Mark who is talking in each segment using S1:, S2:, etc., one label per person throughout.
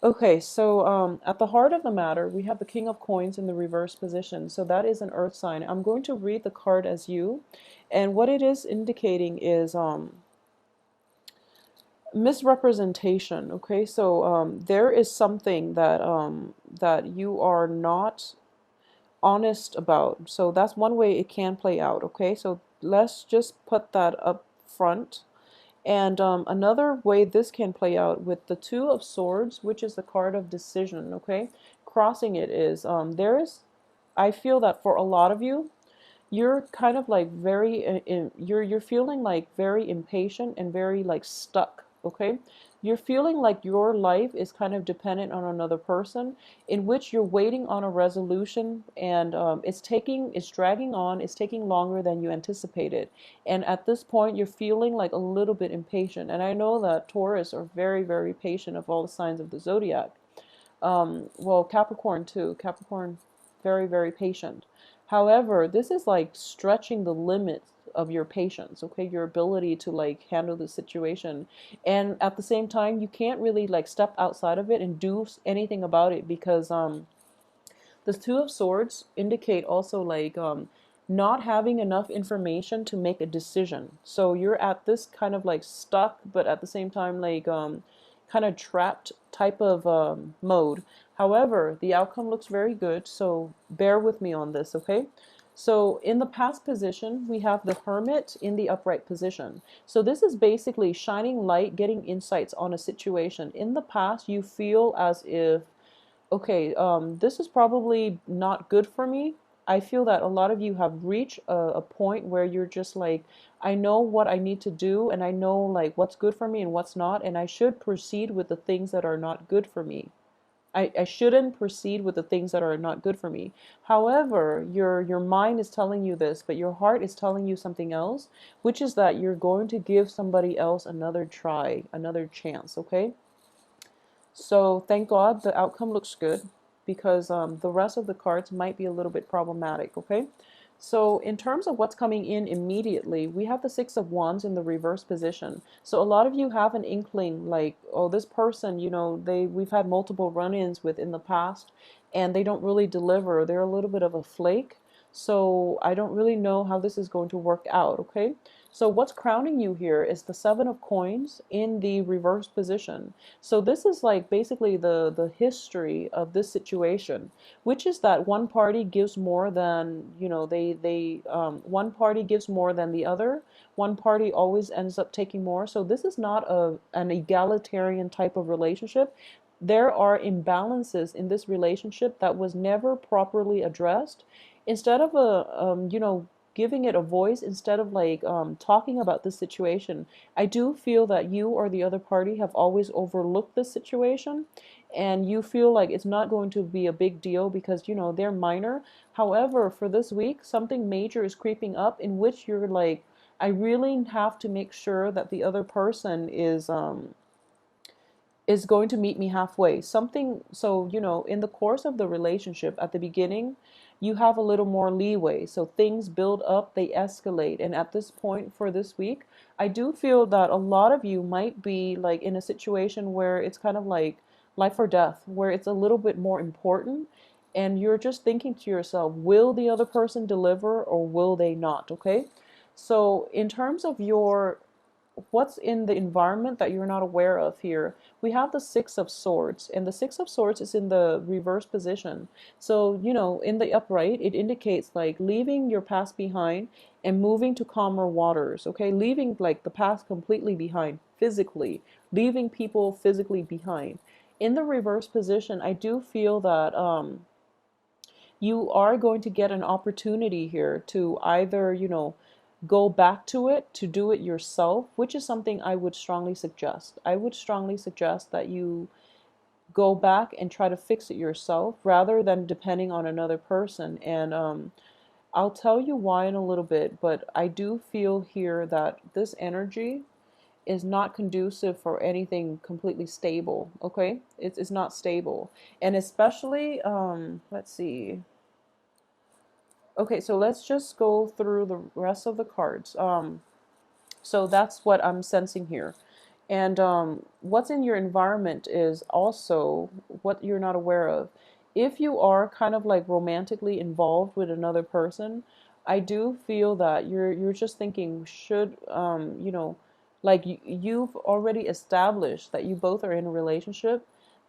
S1: Okay, so at the heart of the matter, we have the King of Coins in the reverse position. So that is an earth sign. I'm going to read the card as you, and what it is indicating is misrepresentation. Okay, so there is something that that you are not honest about. So that's one way it can play out. Okay, so let's just put that up front. And another way this can play out with the Two of Swords, which is the card of decision, okay? Crossing it is, I feel that for a lot of you, you're kind of like very you're feeling like very impatient and very like stuck, okay? You're feeling like your life is kind of dependent on another person, in which you're waiting on a resolution, and it's dragging on, it's taking longer than you anticipated, and at this point you're feeling like a little bit impatient. And I know that Taurus are very, very patient of all the signs of the zodiac. Well, Capricorn too. Capricorn, very, very patient. However, this is like stretching the limits of your patience, okay? Your ability to like handle the situation. And at the same time, you can't really like step outside of it and do anything about it, because the Two of Swords indicate also like not having enough information to make a decision. So you're at this kind of like stuck, but at the same time like kind of trapped type of mode. However, the outcome looks very good, so bear with me on this, okay? So in the past position, we have the Hermit in the upright position. So this is basically shining light, getting insights on a situation. In the past, you feel as if, okay, this is probably not good for me. I feel that a lot of you have reached a point where you're just like, I know what I need to do, and I know like what's good for me and what's not, and I should proceed with the things that are not good for me. I shouldn't proceed with the things that are not good for me. However, your mind is telling you this, but your heart is telling you something else, which is that you're going to give somebody else another try, another chance, okay? So thank God the outcome looks good, because the rest of the cards might be a little bit problematic, okay? So in terms of what's coming in immediately, we have the Six of Wands in the reverse position. So a lot of you have an inkling like, oh, this person, we've had multiple run-ins with in the past, and they don't really deliver. They're a little bit of a flake. So I don't really know how this is going to work out, okay? So what's crowning you here is the Seven of Coins in the reverse position. So this is like basically the history of this situation, which is that one party gives more than, one party gives more than the other. One party always ends up taking more. So this is not an egalitarian type of relationship. There are imbalances in this relationship that was never properly addressed. Instead of giving it a voice, instead of like talking about this situation, I do feel that you or the other party have always overlooked this situation, and you feel like it's not going to be a big deal because they're minor. However, for this week, something major is creeping up, in which you're like, I really have to make sure that the other person is going to meet me halfway. Something, so, in the course of the relationship at the beginning, you have a little more leeway. So things build up, they escalate. And at this point for this week, I do feel that a lot of you might be like in a situation where it's kind of like life or death, where it's a little bit more important. And you're just thinking to yourself, will the other person deliver or will they not? Okay. So in terms of your what's in the environment that you're not aware of here, we have the Six of Swords, and the Six of Swords is in the reverse position. So, in the upright, it indicates like leaving your past behind and moving to calmer waters, okay? Leaving like the past completely behind, physically, leaving people physically behind. In the reverse position, I do feel that you are going to get an opportunity here to either, go back to it, to do it yourself, which is something I would strongly suggest. I would strongly suggest that you go back and try to fix it yourself rather than depending on another person. And I'll tell you why in a little bit, but I do feel here that this energy is not conducive for anything completely stable, okay? It's not stable. And especially, let's see. Okay, so let's just go through the rest of the cards. So that's what I'm sensing here. And what's in your environment is also what you're not aware of. If you are kind of like romantically involved with another person, I do feel that you're just thinking, should like you've already established that you both are in a relationship.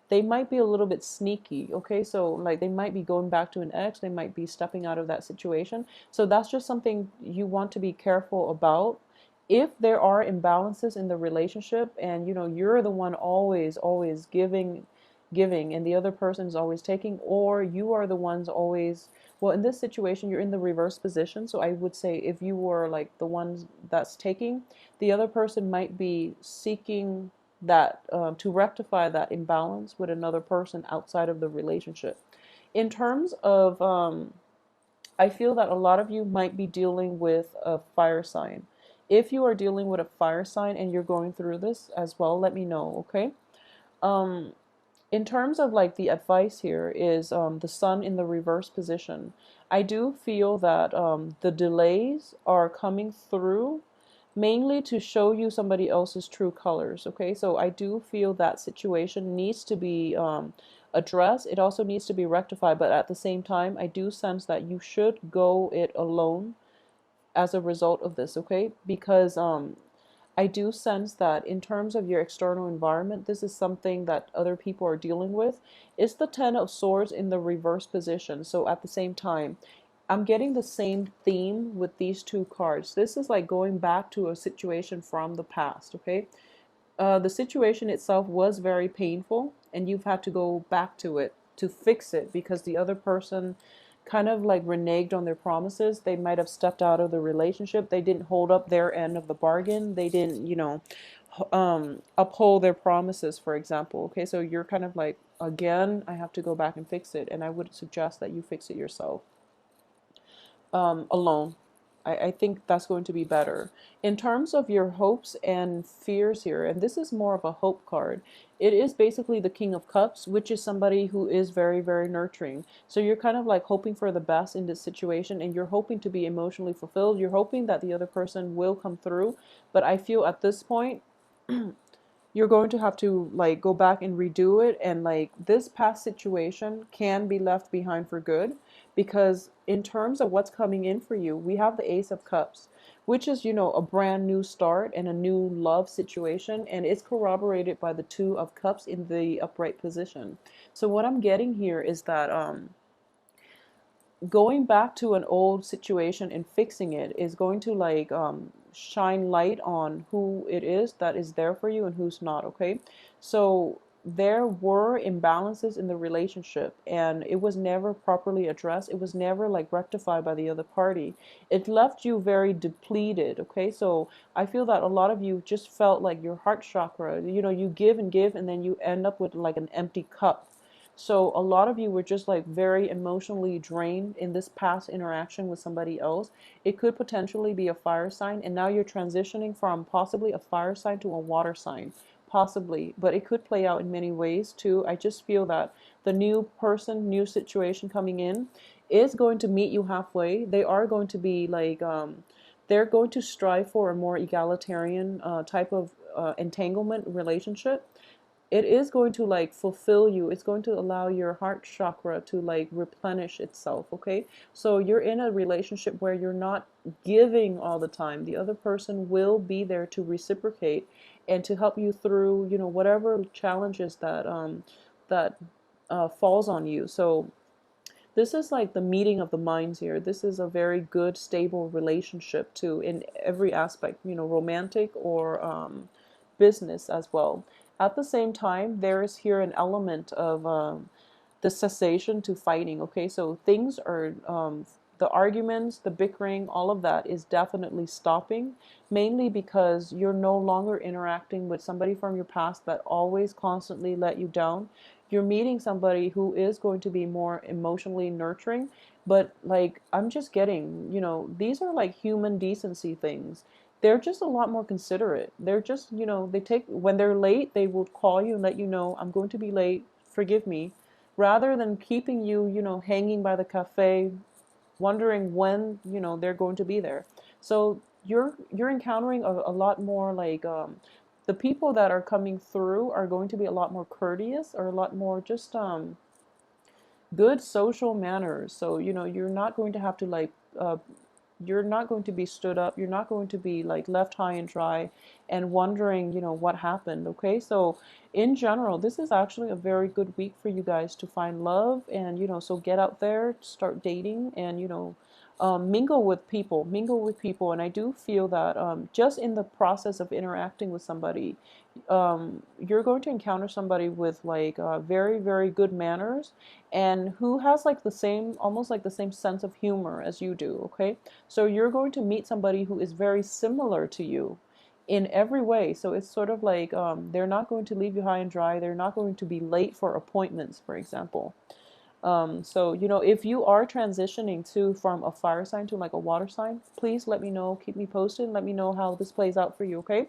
S1: They might be a little bit sneaky, okay? So like they might be going back to an ex, they might be stepping out of that situation. So that's just something you want to be careful about. If there are imbalances in the relationship, and you're the one always giving and the other person is always taking, or you are the ones always, well, in this situation you're in the reverse position. So I would say if you were like the ones that's taking, the other person might be seeking that to rectify that imbalance with another person outside of the relationship. In terms of I feel that a lot of you might be dealing with a fire sign. If you are dealing with a fire sign and you're going through this as well, let me know, okay? Um, in terms of like the advice here is the sun in the reverse position. I do feel that the delays are coming through mainly to show you somebody else's true colors. Okay, so I do feel that situation needs to be addressed. It also needs to be rectified, but at the same time, I do sense that you should go it alone as a result of this. Okay, because I do sense that in terms of your external environment, this is something that other people are dealing with. It's the Ten of Swords in the reverse position. So at the same time, I'm getting the same theme with these two cards. This is like going back to a situation from the past, okay? The situation itself was very painful, and you've had to go back to it to fix it because the other person kind of like reneged on their promises. They might have stepped out of the relationship. They didn't hold up their end of the bargain. They didn't, uphold their promises, for example. Okay, so you're kind of like, again, I have to go back and fix it. And I would suggest that you fix it yourself alone. I think that's going to be better. In terms of your hopes and fears here, and this is more of a hope card, it is basically the King of Cups, which is somebody who is very, very nurturing. So you're kind of like hoping for the best in this situation, and you're hoping to be emotionally fulfilled. You're hoping that the other person will come through. But I feel at this point, you're going to have to like go back and redo it, and like this past situation can be left behind for good, because in terms of what's coming in for you, we have the Ace of Cups, which is a brand new start and a new love situation, and it's corroborated by the Two of Cups in the upright position. So what I'm getting here is that going back to an old situation and fixing it is going to like shine light on who it is that is there for you and who's not. Okay, so there were imbalances in the relationship, and it was never properly addressed. It was never like rectified by the other party. It left you very depleted. Okay, so I feel that a lot of you just felt like your heart chakra, you give and give, and then you end up with like an empty cup. So a lot of you were just like very emotionally drained in this past interaction with somebody else. It could potentially be a fire sign, and now you're transitioning from possibly a fire sign to a water sign. Possibly, but it could play out in many ways too. I just feel that the new person, new situation coming in is going to meet you halfway. They are going to be like, they're going to strive for a more egalitarian type of entanglement relationship. It is going to like fulfill you. It's going to allow your heart chakra to like replenish itself. Okay, so you're in a relationship where you're not giving all the time. The other person will be there to reciprocate and to help you through whatever challenges that falls on you. So this is like the meeting of the minds here. This is a very good, stable relationship too, in every aspect, romantic or business as well. At the same time, there is here an element of the cessation to fighting. Okay, so things are, the arguments, the bickering, all of that is definitely stopping, mainly because you're no longer interacting with somebody from your past that always constantly let you down. You're meeting somebody who is going to be more emotionally nurturing, but like I'm just getting, these are like human decency things. They're just a lot more considerate. They're just, they take, when they're late, they will call you and let you know, I'm going to be late, forgive me, rather than keeping you, hanging by the cafe, wondering when, they're going to be there. So you're encountering a lot more like the people that are coming through are going to be a lot more courteous, or a lot more just good social manners. So, you know, you're not going to have to like you're not going to be stood up. You're not going to be like left high and dry and wondering, you know, what happened. Okay. So, in general, this is actually a very good week for you guys to find love. And, you know, so get out there, start dating, and, you know, mingle with people, mingle with people. And I do feel that just in the process of interacting with somebody, you're going to encounter somebody with like very, very good manners, and who has like the same, almost like the same sense of humor as you do. Okay. So you're going to meet somebody who is very similar to you in every way. So it's sort of like they're not going to leave you high and dry. They're not going to be late for appointments, for example. So, you know, if you are transitioning to from a fire sign to like a water sign, please let me know, keep me posted, let me know how this plays out for you, okay?